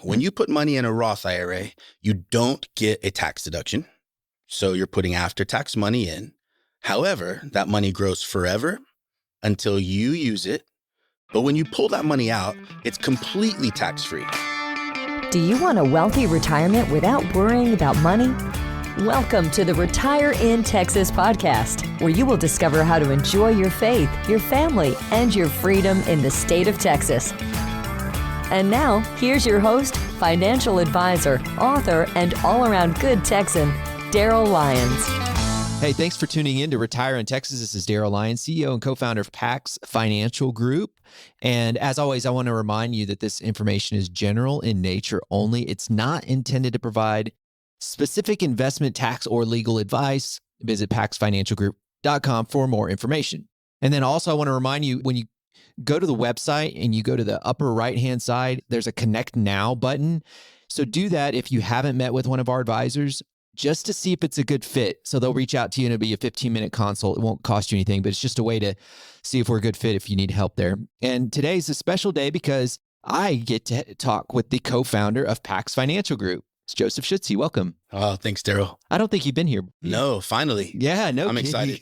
When you put money in a Roth IRA, you don't get a tax deduction. So you're putting after-tax money in. However, that money grows forever until you use it. But when you pull that money out, it's completely tax-free. Do you want a wealthy retirement without worrying about money? Welcome to the Retire in Texas podcast, where you will discover how to enjoy your faith, your family, and your freedom in the state of Texas. And now, here's your host, financial advisor, author, and all-around good Texan, Darryl Lyons. Hey, thanks for tuning in to Retire in Texas. This is Darryl Lyons, CEO and co-founder of PAX Financial Group. And as always, I want to remind you that this information is general in nature only. It's not intended to provide specific investment, tax, or legal advice. Visit paxfinancialgroup.com for more information. And then also, I want to remind you, when you go to the website and you go to the upper right-hand side, there's a Connect Now button. So do that if you haven't met with one of our advisors, just to see if it's a good fit. So they'll reach out to you and it'll be a 15-minute consult. It won't cost you anything, but it's just a way to see if we're a good fit if you need help there. And today's a special day because I get to talk with the co-founder of PAX Financial Group. It's Joseph Schuetze. Welcome. Oh, thanks, Darryl. I don't think you've been here. No, finally. Yeah, no. I'm excited.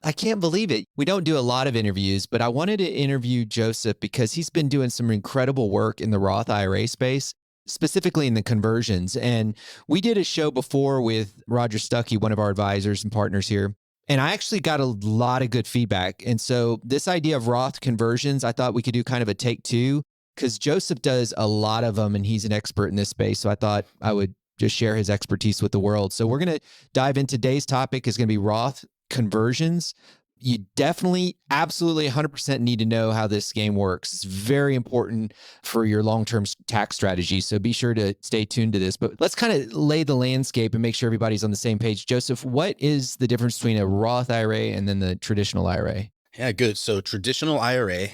I can't believe it. We don't do a lot of interviews, but I wanted to interview Joseph because he's been doing some incredible work in the Roth IRA space, specifically in the conversions. And we did a show before with Roger Stuckey, one of our advisors and partners here. And I actually got a lot of good feedback. And so this idea of Roth conversions, I thought we could do kind of a take two, because Joseph does a lot of them and he's an expert in this space. So I thought I would just share his expertise with the world. So we're going to dive into today's topic is going to be Roth conversions. You definitely, absolutely 100% need to know how this game works. It's very important for your long-term tax strategy. So be sure to stay tuned to this. But let's kind of lay the landscape and make sure everybody's on the same page. Joseph, what is the difference between a Roth IRA and then the traditional IRA? Yeah, good. So traditional IRA,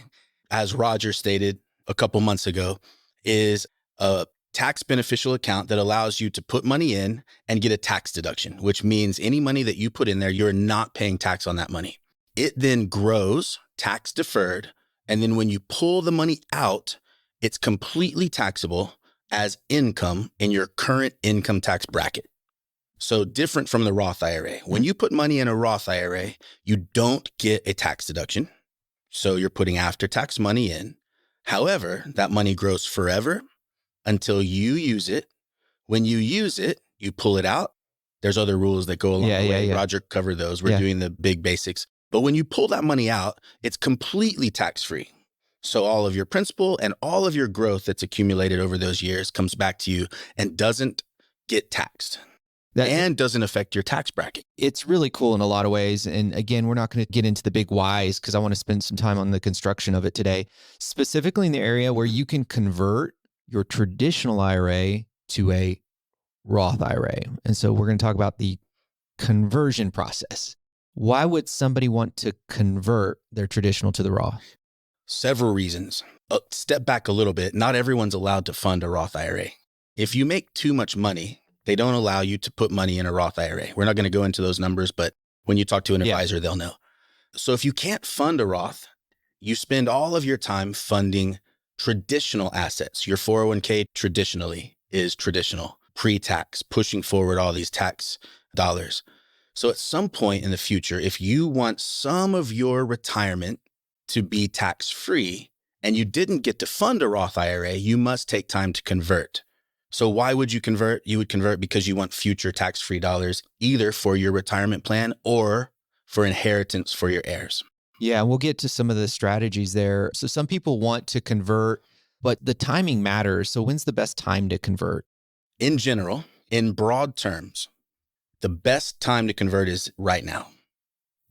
as Roger stated a couple months ago, is a tax beneficial account that allows you to put money in and get a tax deduction, which means any money that you put in there, you're not paying tax on that money. It then grows tax deferred. And then when you pull the money out, it's completely taxable as income in your current income tax bracket. So different from the Roth IRA. When you put money in a Roth IRA, you don't get a tax deduction. So you're putting after-tax money in. However, that money grows forever until you use it. When you use it, you pull it out. There's other rules that go along the way. Roger covered those. We're doing the big basics. But when you pull that money out, it's completely tax-free. So all of your principal and all of your growth that's accumulated over those years comes back to you and doesn't get taxed. And doesn't affect your tax bracket. It's really cool in a lot of ways. And again, we're not going to get into the big whys because I want to spend some time on the construction of it today, specifically in the area where you can convert your traditional IRA to a Roth IRA. And so we're going to talk about the conversion process. Why would somebody want to convert their traditional to the Roth? Several reasons. Step back a little bit. Not everyone's allowed to fund a Roth IRA. If you make too much money, they don't allow you to put money in a Roth IRA. We're not going to go into those numbers, but when you talk to an advisor, they'll know. So if you can't fund a Roth, you spend all of your time funding traditional assets. Your 401k traditionally is traditional, pre-tax, pushing forward all these tax dollars. So at some point in the future, if you want some of your retirement to be tax-free and you didn't get to fund a Roth IRA, you must take time to convert. So why would you convert? You would convert because you want future tax-free dollars, either for your retirement plan or for inheritance for your heirs. Yeah, we'll get to some of the strategies there. So some people want to convert, but the timing matters. So when's the best time to convert? In general, in broad terms, the best time to convert is right now.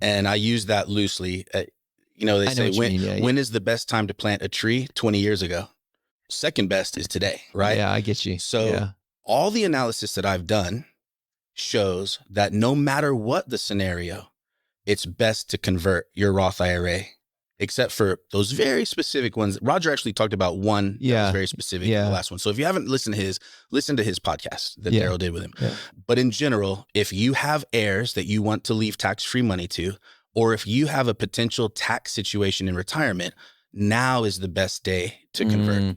And I use that loosely. They say, when is the best time to plant a tree? 20 years ago. Second best is today, right? Yeah, I get you. So all the analysis that I've done shows that no matter what the scenario, it's best to convert your Roth IRA, except for those very specific ones. Roger actually talked about one that was very specific, the last one. So if you haven't listened to listen to his podcast that Darryl did with him. Yeah. But in general, if you have heirs that you want to leave tax-free money to, or if you have a potential tax situation in retirement, now is the best day to convert.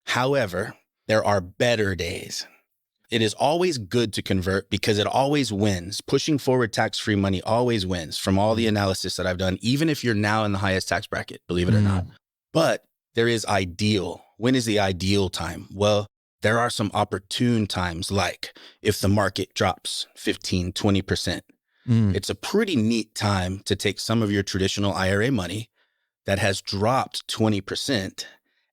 However, There are better days. It is always good to convert because it always wins. Pushing forward tax-free money always wins from all the analysis that I've done, even if you're now in the highest tax bracket, believe it or not. But there is ideal. When is the ideal time? Well, there are some opportune times, like if the market drops 15, 20%. It's a pretty neat time to take some of your traditional IRA money that has dropped 20%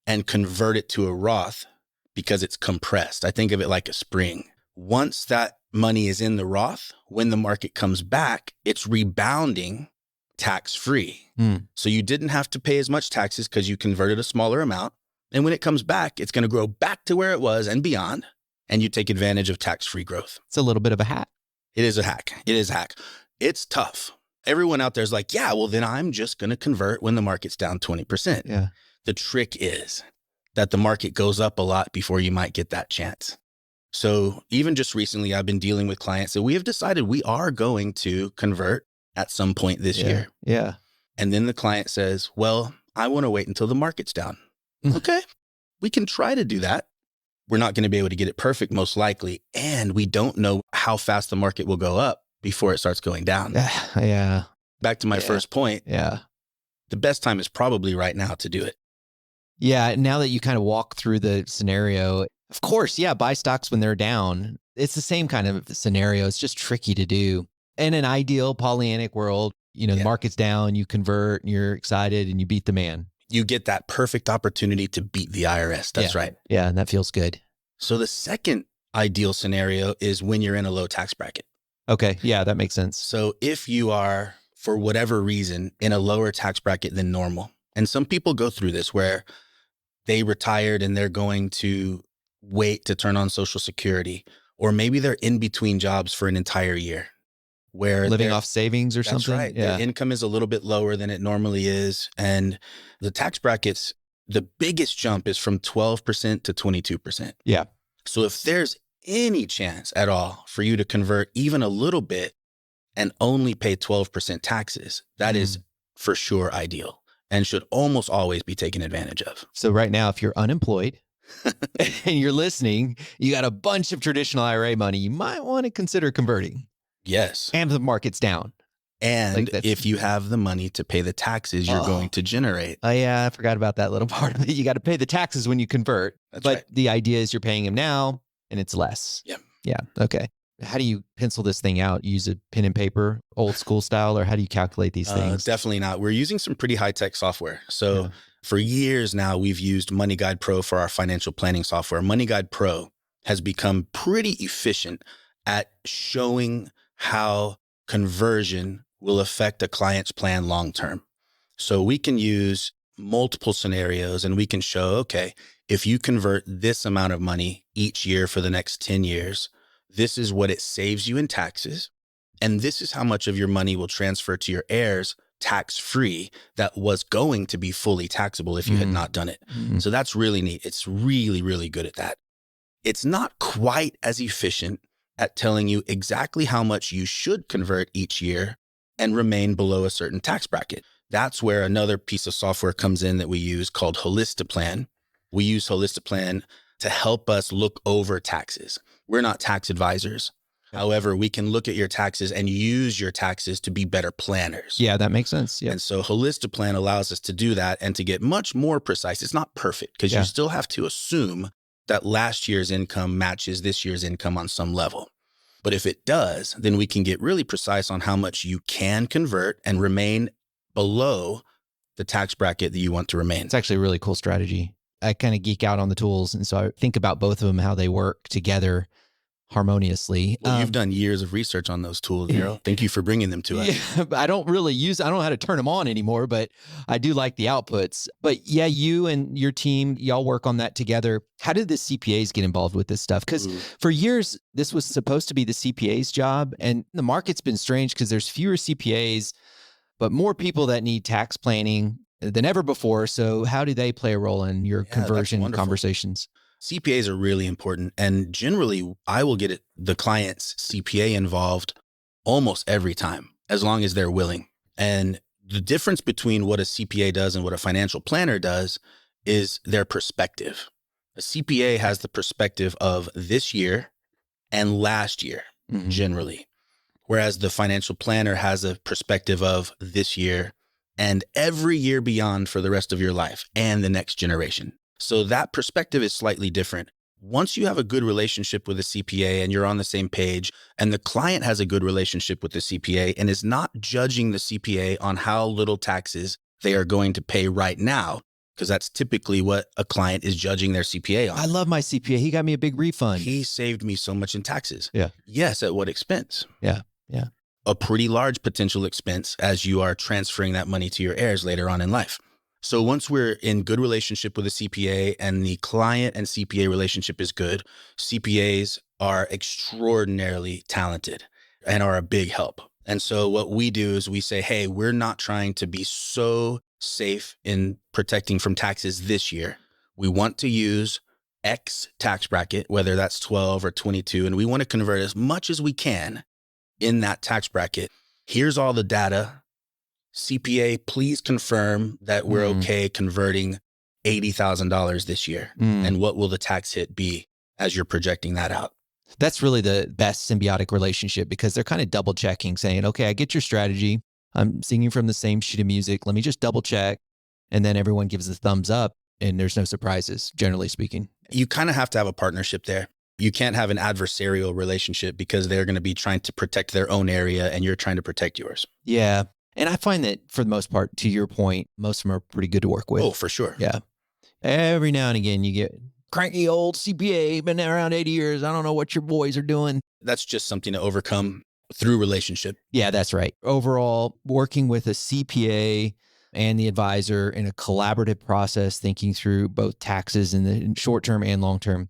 and convert it to a Roth because it's compressed. I think of it like a spring. Once that money is in the Roth, when the market comes back, it's rebounding tax-free. So you didn't have to pay as much taxes because you converted a smaller amount. And when it comes back, it's going to grow back to where it was and beyond. And you take advantage of tax-free growth. It's a little bit of a hack. It is a hack. It is a hack. It's tough. Everyone out there is like, yeah, well, then I'm just going to convert when the market's down 20%. Yeah. The trick is that the market goes up a lot before you might get that chance. So even just recently, I've been dealing with clients that we have decided we are going to convert at some point this year. Yeah. And then the client says, well, I want to wait until the market's down. Okay, we can try to do that. We're not going to be able to get it perfect, most likely. And we don't know how fast the market will go up before it starts going down. Yeah. Back to my first point. Yeah. The best time is probably right now to do it. Yeah. Now that you kind of walk through the scenario, of course, yeah, buy stocks when they're down. It's the same kind of scenario. It's just tricky to do. In an ideal Pollyannic world, the market's down, you convert and you're excited and you beat the man. You get that perfect opportunity to beat the IRS. That's right. Yeah. And that feels good. So the second ideal scenario is when you're in a low tax bracket. Okay. Yeah, that makes sense. So if you are, for whatever reason, in a lower tax bracket than normal, and some people go through this where they retired and they're going to wait to turn on Social Security, or maybe they're in between jobs for an entire year. Where living off savings or something. That's right. Yeah. Their income is a little bit lower than it normally is. And the tax brackets, the biggest jump is from 12% to 22%. Yeah. So if there's any chance at all for you to convert even a little bit and only pay 12% taxes, that is for sure ideal and should almost always be taken advantage of. So right now, if you're unemployed and you're listening, you got a bunch of traditional IRA money, you might want to consider converting. Yes. And the market's down. And if you have the money to pay the taxes you're going to generate. Oh, yeah. I forgot about that little part of it. You got to pay the taxes when you convert. That's right. The idea is you're paying them now and it's less. Yeah. Yeah. Okay. How do you pencil this thing out? Use a pen and paper, old school style, or how do you calculate these things? Definitely not. We're using some pretty high-tech software. So for years now, we've used Money Guide Pro for our financial planning software. Money Guide Pro has become pretty efficient at showing how conversion will affect a client's plan long-term. So we can use multiple scenarios and we can show, okay, if you convert this amount of money each year for the next 10 years, this is what it saves you in taxes. And this is how much of your money will transfer to your heirs tax-free that was going to be fully taxable if you had not done it. So that's really neat. It's really, really good at that. It's not quite as efficient at telling you exactly how much you should convert each year and remain below a certain tax bracket. That's where another piece of software comes in that we use called Holistiplan. We use Holistiplan to help us look over taxes. We're not tax advisors. However, we can look at your taxes and use your taxes to be better planners. Yeah, that makes sense. Yeah. And so Holistiplan allows us to do that and to get much more precise. It's not perfect because you still have to assume that last year's income matches this year's income on some level. But if it does, then we can get really precise on how much you can convert and remain below the tax bracket that you want to remain. It's actually a really cool strategy. I kind of geek out on the tools. And so I think about both of them, how they work together harmoniously. Well, you've done years of research on those tools, Darryl. Thank you for bringing them to us. Yeah, I don't know how to turn them on anymore, but I do like the outputs. But yeah, you and your team, y'all work on that together. How did the CPAs get involved with this stuff? Because for years, this was supposed to be the CPA's job. And the market's been strange because there's fewer CPAs, but more people that need tax planning than ever before. So how do they play a role in your conversion conversations? CPAs are really important. And generally, I will get the client's CPA involved almost every time, as long as they're willing. And the difference between what a CPA does and what a financial planner does is their perspective. A CPA has the perspective of this year and last year, generally, whereas the financial planner has a perspective of this year and every year beyond for the rest of your life and the next generation. So that perspective is slightly different. Once you have a good relationship with a CPA and you're on the same page, and the client has a good relationship with the CPA and is not judging the CPA on how little taxes they are going to pay right now, because that's typically what a client is judging their CPA on. I love my CPA. He got me a big refund. He saved me so much in taxes. Yeah. Yes, at what expense? Yeah. A pretty large potential expense as you are transferring that money to your heirs later on in life. So once we're in good relationship with a CPA and the client and CPA relationship is good, CPAs are extraordinarily talented and are a big help. And so what we do is we say, hey, we're not trying to be so safe in protecting from taxes this year. We want to use X tax bracket, whether that's 12 or 22, and we want to convert as much as we can in that tax bracket. Here's all the data. CPA, please confirm that we're okay converting $80,000 this year. And what will the tax hit be as you're projecting that out? That's really the best symbiotic relationship, because they're kind of double checking, saying, okay, I get your strategy. I'm singing from the same sheet of music. Let me just double check. And then everyone gives a thumbs up and there's no surprises, generally speaking. You kind of have to have a partnership there. You can't have an adversarial relationship because they're going to be trying to protect their own area and you're trying to protect yours. Yeah. And I find that for the most part, to your point, most of them are pretty good to work with. Oh, for sure. Yeah. Every now and again, you get cranky old CPA, been there around 80 years. I don't know what your boys are doing. That's just something to overcome through relationship. Yeah, that's right. Overall, working with a CPA and the advisor in a collaborative process, thinking through both taxes in the short term and long term,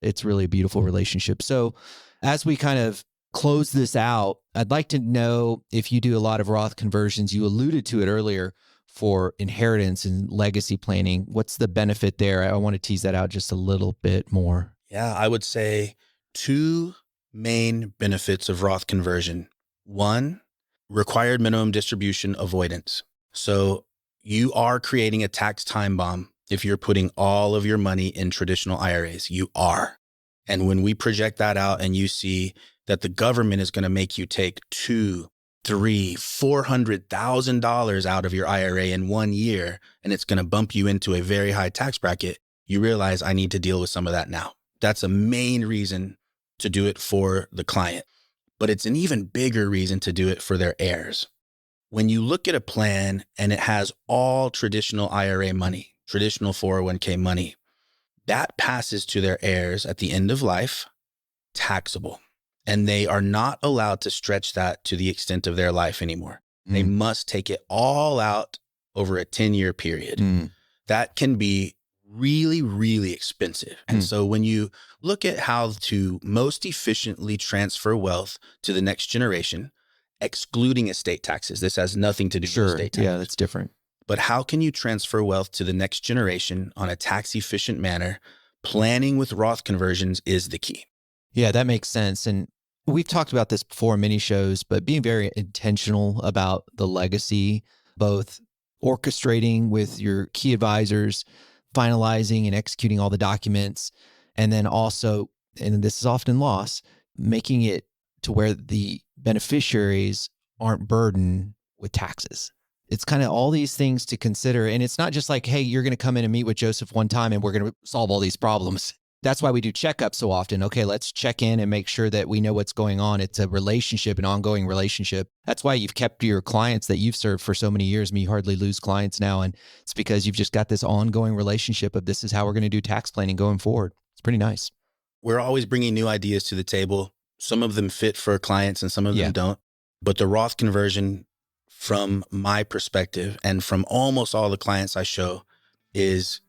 it's really a beautiful relationship. So as we kind of close this out, I'd like to know if you do a lot of Roth conversions. You alluded to it earlier for inheritance and legacy planning. What's the benefit there? I want to tease that out just a little bit more. Yeah, I would say two main benefits of Roth conversion. One, required minimum distribution avoidance. So you are creating a tax time bomb if you're putting all of your money in traditional IRAs. You are. And when we project that out and you see that the government is going to make you take $200,000, $300,000, $400,000 out of your IRA in 1 year, and it's going to bump you into a very high tax bracket, you realize I need to deal with some of that now. That's a main reason to do it for the client, but it's an even bigger reason to do it for their heirs. When you look at a plan and it has all traditional IRA money, traditional 401k money, that passes to their heirs at the end of life, taxable. And they are not allowed to stretch that to the extent of their life anymore. They must take it all out over a 10-year period. That can be really, really expensive. And so when you look at how to most efficiently transfer wealth to the next generation, excluding estate taxes, this has nothing to do with estate taxes. Yeah, that's different. But how can you transfer wealth to the next generation on a tax efficient manner? Planning with Roth conversions is the key. Yeah, that makes sense. And we've talked about this before in many shows, but being very intentional about the legacy, both orchestrating with your key advisors, finalizing and executing all the documents, and then also, and this is often lost, making it to where the beneficiaries aren't burdened with taxes. It's kind of all these things to consider. And it's not just like, hey, you're going to come in and meet with Joseph one time and we're going to solve all these problems. That's why we do checkups so often. Okay, let's check in and make sure that we know what's going on. It's a relationship, an ongoing relationship. That's why you've kept your clients that you've served for so many years. You hardly lose clients now. And it's because you've just got this ongoing relationship of this is how we're going to do tax planning going forward. It's pretty nice. We're always bringing new ideas to the table. Some of them fit for clients and some of them don't. But the Roth conversion, from my perspective and from almost all the clients I show, is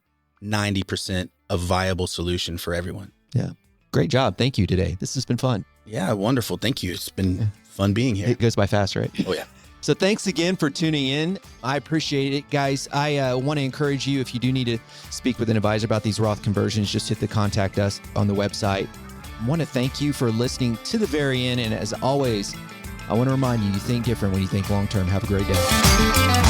90% a viable solution for everyone. Yeah. Great job. Thank you today. This has been fun. Yeah, wonderful. Thank you. It's been fun being here. It goes by fast, right? Oh, yeah. So thanks again for tuning in. I appreciate it, guys. I want to encourage you, if you do need to speak with an advisor about these Roth conversions, just hit the contact us on the website. I want to thank you for listening to the very end. And as always, I want to remind you, you think different when you think long-term. Have a great day.